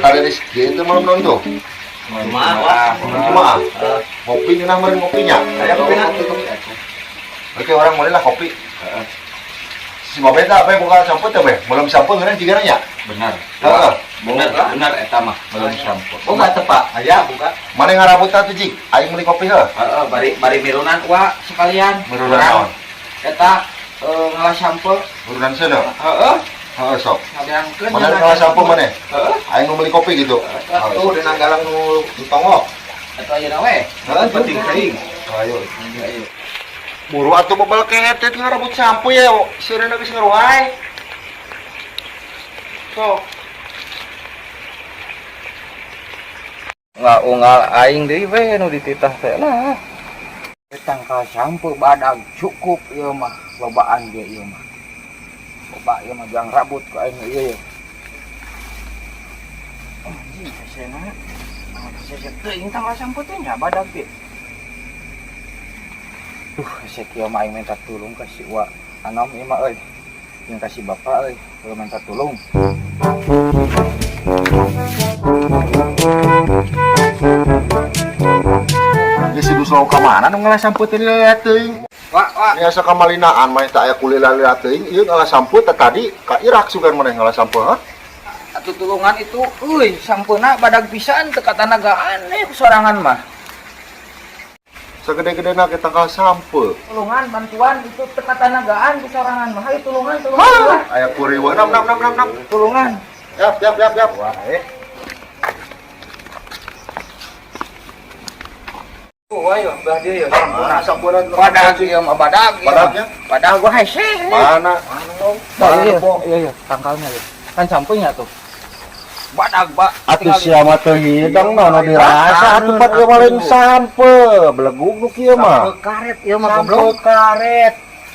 ada rezeki itu malam nonton. Cuma kopi nih namanya kopinya. Ada kopi nak? Oke orang mulai lah kopi. Si Babe tak apa buka samput ya Be? Belum samput kan tiga nanya. Benar. Benar Eta mah belum samput. Buka tepak, aya buka. Mana yang ngarabut tadi Cik? Aing beli kopi he. Bari mirunan wa sekalian. Mirunan naon? Eta ngalah sampel. Urunan sana. Heeh sok. Ngabeangkeun. Mana ngalah samput mana? Aing mau beli kopi gitu. Tuh di nanggalang nu tongok. Eta ayeuna we. Penting teuing. Ayo. Ayo. Buru atuh bebal ketet ngarabut sampo ya. Seureuna geus ngaruhay. Sok. Unggal aing deui we nu dititah teh lah. Tangkal sampo badag cukup ieu mah, lobaan ge ieu mah. Loba ieu mah jang rabut ku aing ieu ye. Anjing sesena. Sesek teuing tangkal sampo teh nya badag ge. Sesek ieu mah aing minta tulung ka si Wa Anom ieu mah euy. Yang kasih bapak euy, belum minta tulung. Geus sidu slow ka mana nu ngalah samput teh lihat teuing. Wa Biasa kamalinaan mah teh aya kuliah lihat teuing ieu ngalah samput teh tadi ka Irak sugan maneh ngalah samput ha. atuh tulungan itu euy sampeuna badag pisan teu katanagaan sorangan mah. Sagede-gedena kita ngalah samput. Tulungan bantuan itu teu katanagaan di sorangan mah. Hayu tulungan. Aya kuriwa nam. Tulungan. Yap. Wae. Ayo, belah dia ya, sampuna. Sampuna Badag ieu mah badag. Badagnya? Badag gua hese. Mana? Iya, tangkalnya ya. Kan sampungnya tuh. Badag, Pak. Atuh sia mah teu hidang naon dirasa atuh pat ieu mah sampe, belegug nu kieu mah. Sampe karet ieu mah goblok.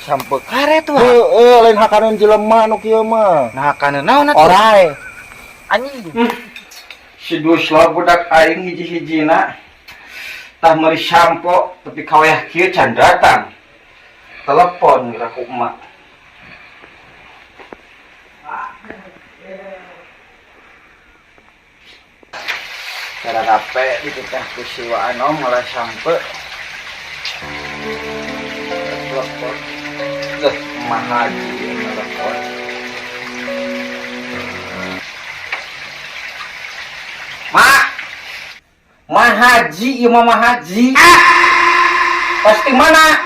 Sampe karet wah. Heueuh, lain hakaneun jelema nu kieu mah. Nah, kana naon atuh? Orai. Anjing. Si Dusla budak aing hiji-hijina. Tah meuri sampo tapi kawayah kieu can datang. Telepon mira ku emak. Cara rape dititah ku si Wa Anom malah sampe. Telepon. Deh, emak haji telepon. Mahaji, ieu mah Mahaji. Pasti mana?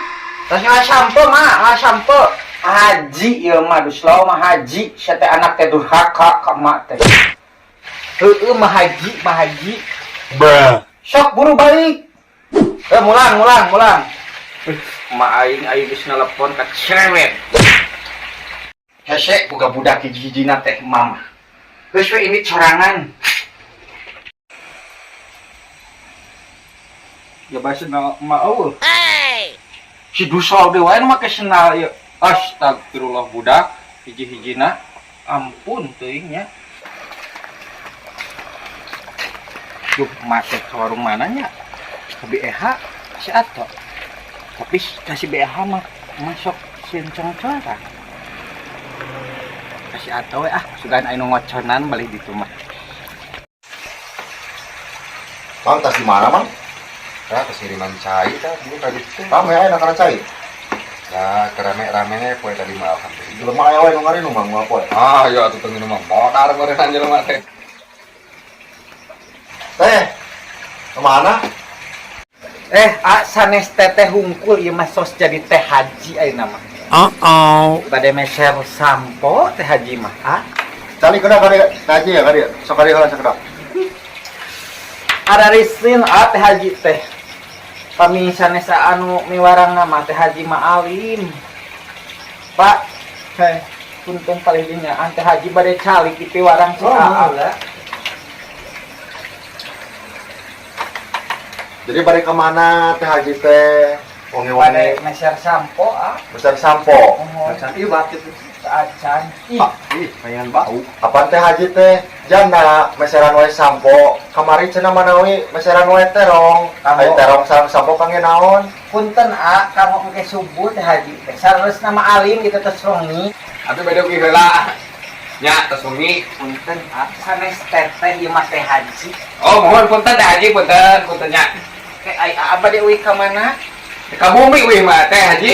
Tah sampo mah, sampo. Haji ieu mah Duslau mah Haji, sia teh anak teh durhaka ka emak teh. Heueuh Mahaji. Bruh. Sok buru balik. Mulang. Emak aing geus nelpon ka cewek. Hese boga budak hiji-hijina teh mama. Geus we ini corangan. Ya bahasa ma eueuh. Si Dusol deui wae make senal ieu. Astagfirullah budak hiji-hijina. Ampun teuing nya. Duh, make ka warung mananya? Ka BH si Ato. Tapi kasih BH mah masuk sincang cara. Kasih Ato we sugan anu ngoconan balik ditu mah. Mang tas di mana, Mang? Ya, kesiriman cai tah dulu tadi teh. Rame aya na kana cai. Ya, kerame-ramenya poe tadi mah alhamdulillah. Jelema aya wae nu ngarinu Mang moal poe. Ah, ya atuh teu minum mah modar meureun jelema teh. Teh. Kemana? Sanes teteh hungkul ieu mah sos jadi teh haji ayeuna mah. Bade meser sampo teh haji mah. Cali kena kaji ya kali. Sok kali heula sakedap. Ada risin teh haji teh. Kami sanesa anu miwarang nama teh haji mah alim. Pak, punten palihnya teh haji bade calik di piwarang si Jadi balik kemana teh haji teh? Bade meser sampo Besar sampo. Iya batik saacan. Ih, pengen bau. Apa teh haji teh? Janda meseran wae sampo. Kamari cenah mana we meseran wae terong. Ai terong sareng sampo kangge naon? Punten kamu engke subuh teh haji teh. Sareus nama alim gitu teh songi. Atuh beda ugi heula. nya tos wengi. Punten, sanes teteh ieu mah teh haji. Oh, mohon punten da haji punten nya. Teh ai abade euy ka mana? Ka bumi we mah teh haji.